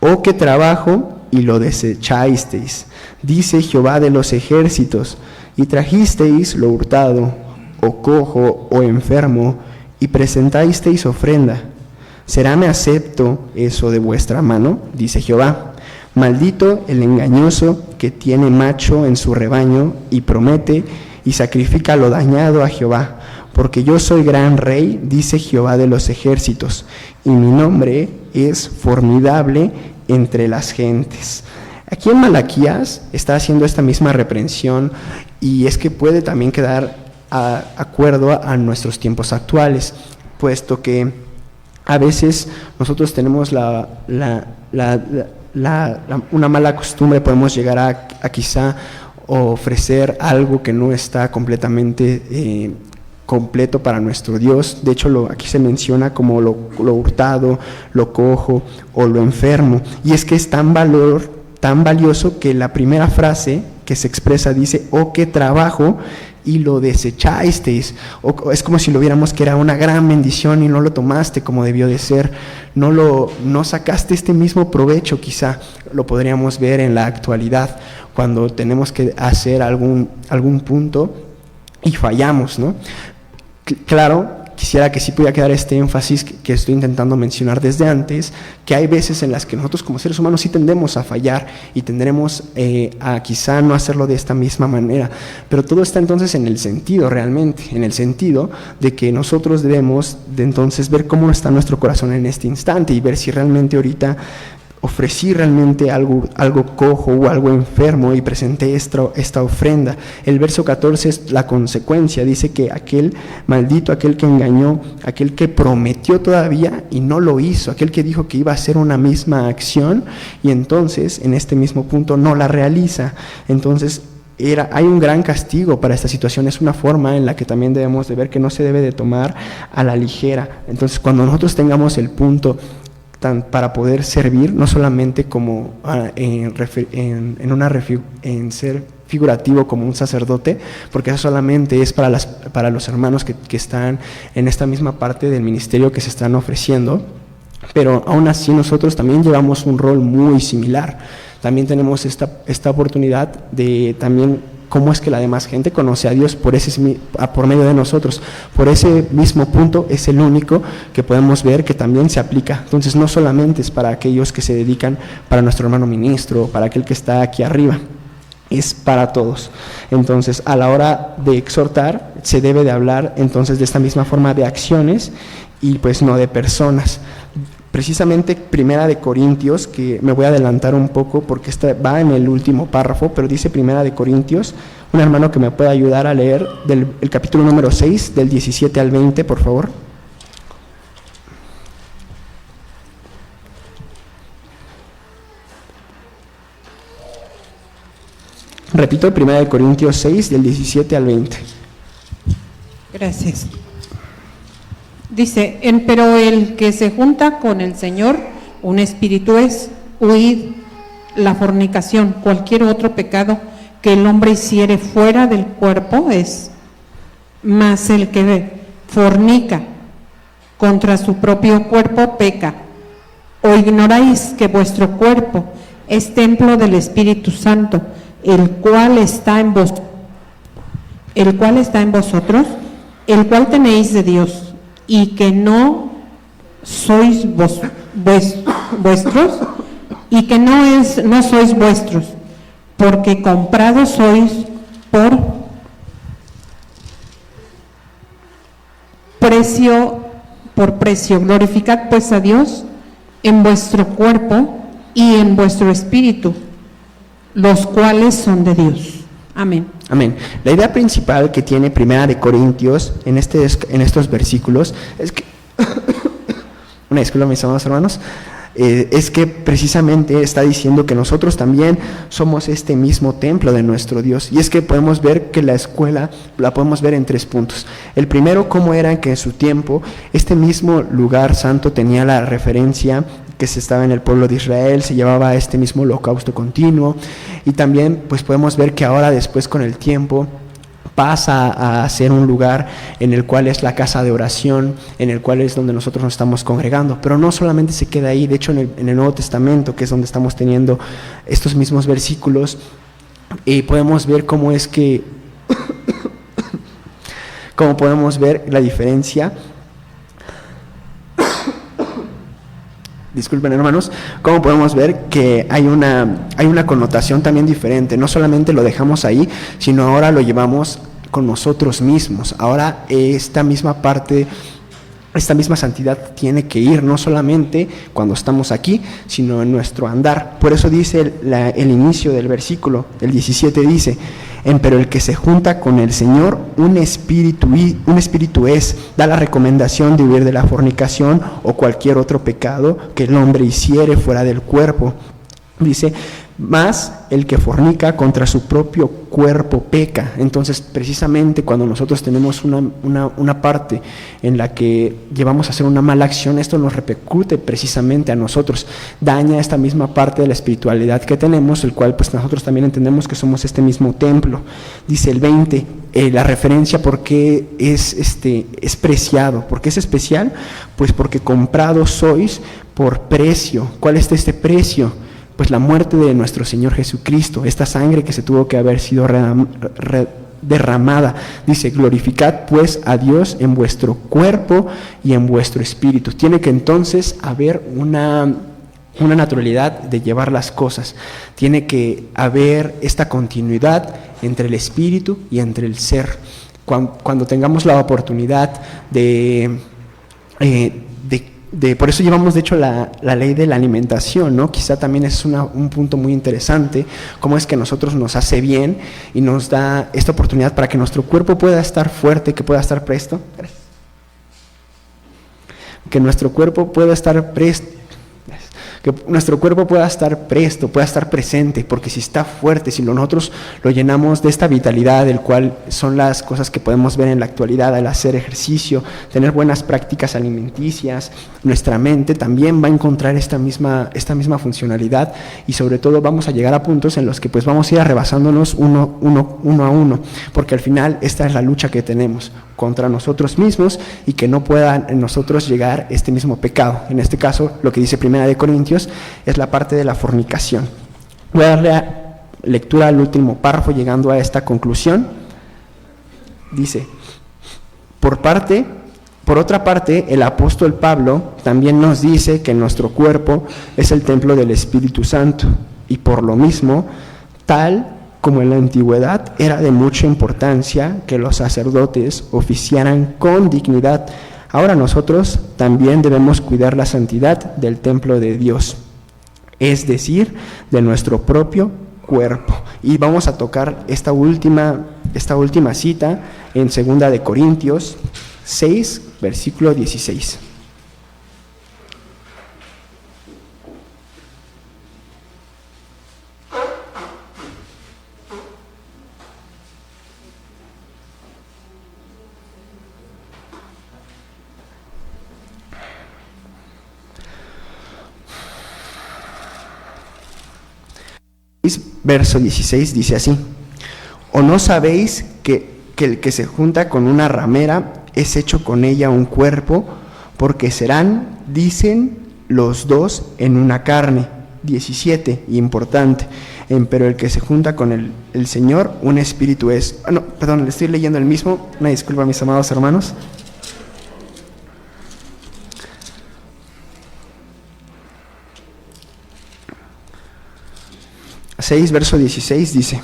oh que trabajo y lo desechasteis, dice Jehová de los ejércitos, y trajisteis lo hurtado, o cojo, o enfermo, y presentasteis ofrenda. ¿Seráme acepto eso de vuestra mano? Dice Jehová. Maldito el engañoso que tiene macho en su rebaño, y promete, y sacrifica lo dañado a Jehová. Porque yo soy gran rey, dice Jehová de los ejércitos, y mi nombre es formidable entre las gentes. Aquí en Malaquías está haciendo esta misma reprensión, y es que puede también quedar acuerdo a nuestros tiempos actuales, puesto que a veces nosotros tenemos una mala costumbre, podemos llegar a quizá ofrecer algo que no está completamente completo para nuestro Dios. De hecho, aquí se menciona como lo hurtado, lo cojo o lo enfermo, y es que es tan valioso que la primera frase que se expresa dice, oh que trabajo y lo desechasteis. Es como si lo viéramos que era una gran bendición y no lo tomaste como debió de ser, no sacaste este mismo provecho. Quizá lo podríamos ver en la actualidad cuando tenemos que hacer algún punto y fallamos, ¿no? Claro, quisiera que sí pudiera quedar este énfasis que estoy intentando mencionar desde antes, que hay veces en las que nosotros como seres humanos sí tendemos a fallar y tendremos a quizá no hacerlo de esta misma manera, pero todo está entonces en el sentido realmente, en el sentido de que nosotros debemos de entonces ver cómo está nuestro corazón en este instante y ver si realmente ahorita ofrecí realmente algo cojo o algo enfermo y presenté esta ofrenda. El verso 14 es la consecuencia, dice que aquel maldito, aquel que engañó, aquel que prometió todavía y no lo hizo, aquel que dijo que iba a hacer una misma acción y entonces en este mismo punto no la realiza. Entonces hay un gran castigo para esta situación, es una forma en la que también debemos de ver que no se debe de tomar a la ligera. Entonces cuando nosotros tengamos el punto para poder servir, no solamente como en ser figurativo como un sacerdote, porque eso solamente es para los hermanos que están en esta misma parte del ministerio que se están ofreciendo, pero aún así nosotros también llevamos un rol muy similar. También tenemos esta oportunidad de también cómo es que la demás gente conoce a Dios por medio de nosotros. Por ese mismo punto es el único que podemos ver que también se aplica. Entonces no solamente es para aquellos que se dedican, para nuestro hermano ministro, para aquel que está aquí arriba, es para todos. Entonces a la hora de exhortar se debe de hablar entonces de esta misma forma de acciones y pues no de personas. Precisamente Primera de Corintios, que me voy a adelantar un poco porque esta va en el último párrafo, pero dice Primera de Corintios, un hermano que me pueda ayudar a leer el capítulo número 6, del 17 al 20, por favor. Repito, Primera de Corintios 6, del 17 al 20. Gracias. Dice, pero el que se junta con el Señor, un espíritu es, huid la fornicación, cualquier otro pecado que el hombre hiciere fuera del cuerpo es, mas el que fornica contra su propio cuerpo peca. ¿O ignoráis que vuestro cuerpo es templo del Espíritu Santo, el cual está en vosotros, el cual tenéis de Dios, y que no sois vuestros, y que no sois vuestros, porque comprados sois por precio. Glorificad pues a Dios en vuestro cuerpo y en vuestro espíritu, los cuales son de Dios. Amén. Amén. La idea principal que tiene Primera de Corintios en estos versículos es que una disculpa, mis amados hermanos, es que precisamente está diciendo que nosotros también somos este mismo templo de nuestro Dios. Y es que podemos ver que la escuela la podemos ver en 3 puntos. El primero, cómo era que en su tiempo este mismo lugar santo tenía la referencia que se estaba en el pueblo de Israel, se llevaba este mismo holocausto continuo, y también pues podemos ver que ahora después con el tiempo pasa a ser un lugar en el cual es la casa de oración, en el cual es donde nosotros nos estamos congregando. Pero no solamente se queda ahí, de hecho en el Nuevo Testamento, que es donde estamos teniendo estos mismos versículos, podemos ver cómo es que cómo podemos ver la diferencia. Disculpen, hermanos, cómo podemos ver que hay una connotación también diferente. No solamente lo dejamos ahí, sino ahora lo llevamos con nosotros mismos. Ahora esta misma parte, esta misma santidad tiene que ir no solamente cuando estamos aquí, sino en nuestro andar. Por eso dice el inicio del versículo, el 17 dice: pero el que se junta con el Señor, un espíritu es, da la recomendación de huir de la fornicación o cualquier otro pecado que el hombre hiciere fuera del cuerpo. Dice, más el que fornica contra su propio cuerpo peca. Entonces, precisamente cuando nosotros tenemos una parte en la que llevamos a hacer una mala acción, esto nos repercute precisamente a nosotros, daña esta misma parte de la espiritualidad que tenemos, el cual pues nosotros también entendemos que somos este mismo templo. Dice el 20, la referencia por qué es preciado, ¿por qué es especial? Pues porque comprados sois por precio. ¿Cuál es este precio? Pues la muerte de nuestro Señor Jesucristo, esta sangre que se tuvo que haber sido derramada. Dice, glorificad pues a Dios en vuestro cuerpo y en vuestro espíritu. Tiene que entonces haber una naturalidad de llevar las cosas. Tiene que haber esta continuidad entre el espíritu y entre el ser. Cuando tengamos la oportunidad por eso llevamos de hecho la ley de la alimentación, ¿no? Quizá también es un punto muy interesante, cómo es que nosotros nos hace bien y nos da esta oportunidad para que nuestro cuerpo pueda estar fuerte, que pueda estar presto. Que nuestro cuerpo pueda estar presto. Que nuestro cuerpo pueda estar presto, pueda estar presente, porque si está fuerte, si nosotros lo llenamos de esta vitalidad, el cual son las cosas que podemos ver en la actualidad, al hacer ejercicio, tener buenas prácticas alimenticias, nuestra mente también va a encontrar esta misma funcionalidad, y sobre todo vamos a llegar a puntos en los que pues vamos a ir rebasándonos uno a uno, porque al final esta es la lucha que tenemos contra nosotros mismos y que no pueda en nosotros llegar este mismo pecado. En este caso, lo que dice Primera de Corintios es la parte de la fornicación. Voy a darle lectura al último párrafo llegando a esta conclusión. Dice, por otra parte, el apóstol Pablo también nos dice que nuestro cuerpo es el templo del Espíritu Santo, y por lo mismo, tal como en la antigüedad era de mucha importancia que los sacerdotes oficiaran con dignidad, ahora nosotros también debemos cuidar la santidad del templo de Dios, es decir, de nuestro propio cuerpo. Y vamos a tocar esta última cita en 2 de Corintios 6, versículo 16. Verso 16 dice así: ¿O no sabéis que el que se junta con una ramera es hecho con ella un cuerpo? Porque serán, dicen, los dos en una carne. 17, importante. Pero el que se junta con el Señor, un espíritu es. No, perdón, le estoy leyendo el mismo. Una disculpa, mis amados hermanos. Verso 16 dice: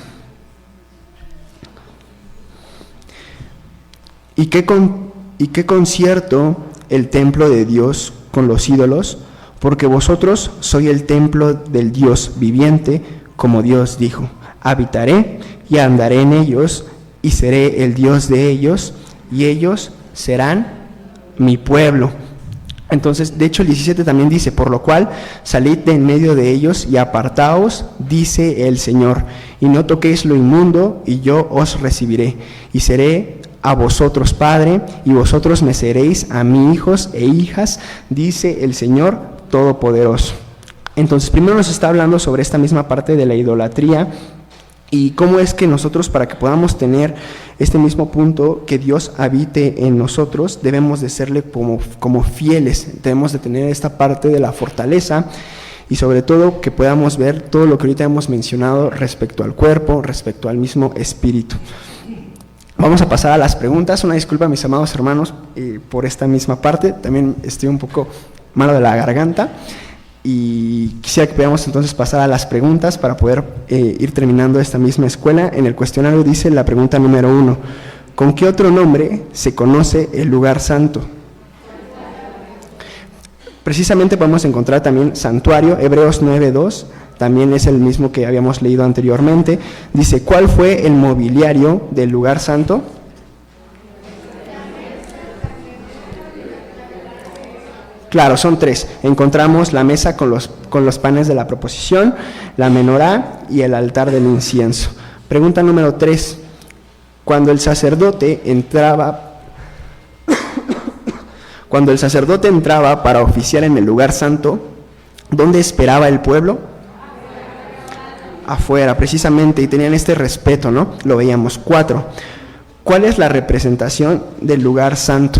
¿Y qué concierto el templo de Dios con los ídolos? Porque vosotros sois el templo del Dios viviente, como Dios dijo: habitaré y andaré en ellos, y seré el Dios de ellos, y ellos serán mi pueblo. Entonces, de hecho, el 17 también dice: por lo cual, salid de en medio de ellos y apartaos, dice el Señor, y no toquéis lo inmundo, y yo os recibiré, y seré a vosotros Padre, y vosotros me seréis a mí hijos e hijas, dice el Señor Todopoderoso. Entonces, primero nos está hablando sobre esta misma parte de la idolatría, y cómo es que nosotros, para que podamos tener este mismo punto, que Dios habite en nosotros, debemos de serle como fieles, debemos de tener esta parte de la fortaleza, y sobre todo que podamos ver todo lo que ahorita hemos mencionado respecto al cuerpo, respecto al mismo espíritu. Vamos a pasar a las preguntas. Una disculpa, mis amados hermanos, por esta misma parte, también estoy un poco malo de la garganta. Y quisiera que podamos entonces pasar a las preguntas para poder ir terminando esta misma escuela. En el cuestionario dice la pregunta número 1: ¿con qué otro nombre se conoce el lugar santo? Precisamente podemos encontrar también santuario, Hebreos 9:2, también es el mismo que habíamos leído anteriormente. Dice: ¿cuál fue el mobiliario del lugar santo? Claro, son 3. Encontramos la mesa con los panes de la proposición, la menorá y el altar del incienso. Pregunta número 3. Cuando el sacerdote entraba para oficiar en el lugar santo, ¿dónde esperaba el pueblo? Afuera, precisamente, y tenían este respeto, ¿no? Lo veíamos. 4. ¿Cuál es la representación del lugar santo?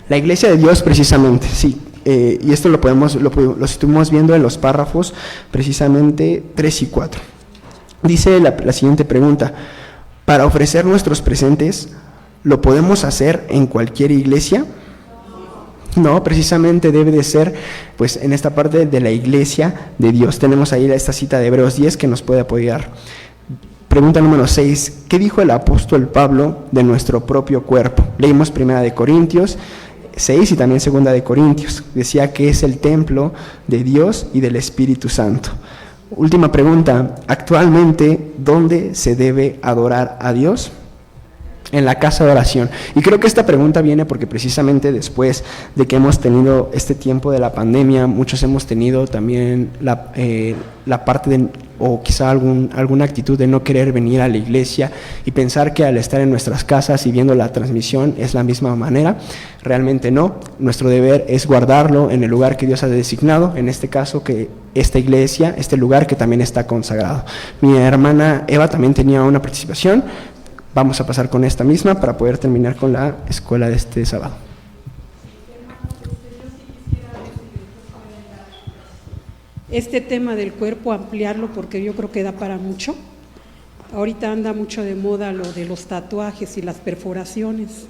La iglesia de Dios, precisamente, sí. Y esto lo estuvimos viendo en los párrafos, precisamente 3 y 4. Dice la siguiente pregunta: ¿para ofrecer nuestros presentes, lo podemos hacer en cualquier iglesia? No, precisamente debe de ser, pues, en esta parte de la iglesia de Dios. Tenemos ahí esta cita de Hebreos 10 que nos puede apoyar. Pregunta número 6. ¿Qué dijo el apóstol Pablo de nuestro propio cuerpo? Leímos 1 de Corintios 6 y también 2 de Corintios. Decía que es el templo de Dios y del Espíritu Santo. Última pregunta: ¿actualmente dónde se debe adorar a Dios? En la casa de oración. Y creo que esta pregunta viene porque precisamente después de que hemos tenido este tiempo de la pandemia, muchos hemos tenido también la parte de, o quizá alguna actitud de no querer venir a la iglesia y pensar que al estar en nuestras casas y viendo la transmisión es la misma manera. Realmente no. Nuestro deber es guardarlo en el lugar que Dios ha designado, en este caso que esta iglesia, este lugar que también está consagrado. Mi hermana Eva también tenía una participación. Vamos a pasar con esta misma para poder terminar con la escuela de este sábado. Este tema del cuerpo, ampliarlo, porque yo creo que da para mucho. Ahorita anda mucho de moda lo de los tatuajes y las perforaciones,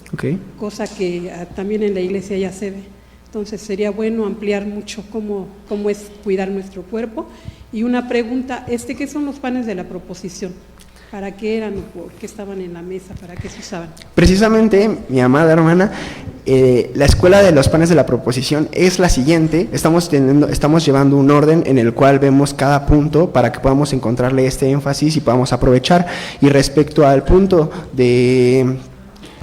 cosa que también en la iglesia ya se ve. Entonces sería bueno ampliar mucho cómo es cuidar nuestro cuerpo. Y una pregunta, ¿qué son los panes de la proposición? ¿Para qué eran o por qué estaban en la mesa? ¿Para qué se usaban? Precisamente, mi amada hermana, la escuela de los panes de la proposición es la siguiente. Estamos llevando un orden en el cual vemos cada punto para que podamos encontrarle este énfasis y podamos aprovechar. Y respecto al punto de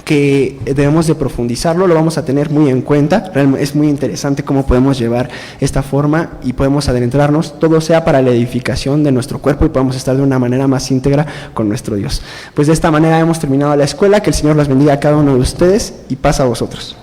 que debemos de profundizarlo, lo vamos a tener muy en cuenta. Realmente es muy interesante cómo podemos llevar esta forma y podemos adentrarnos, todo sea para la edificación de nuestro cuerpo y podamos estar de una manera más íntegra con nuestro Dios. Pues de esta manera hemos terminado la escuela. Que el Señor los bendiga a cada uno de ustedes y paz a vosotros.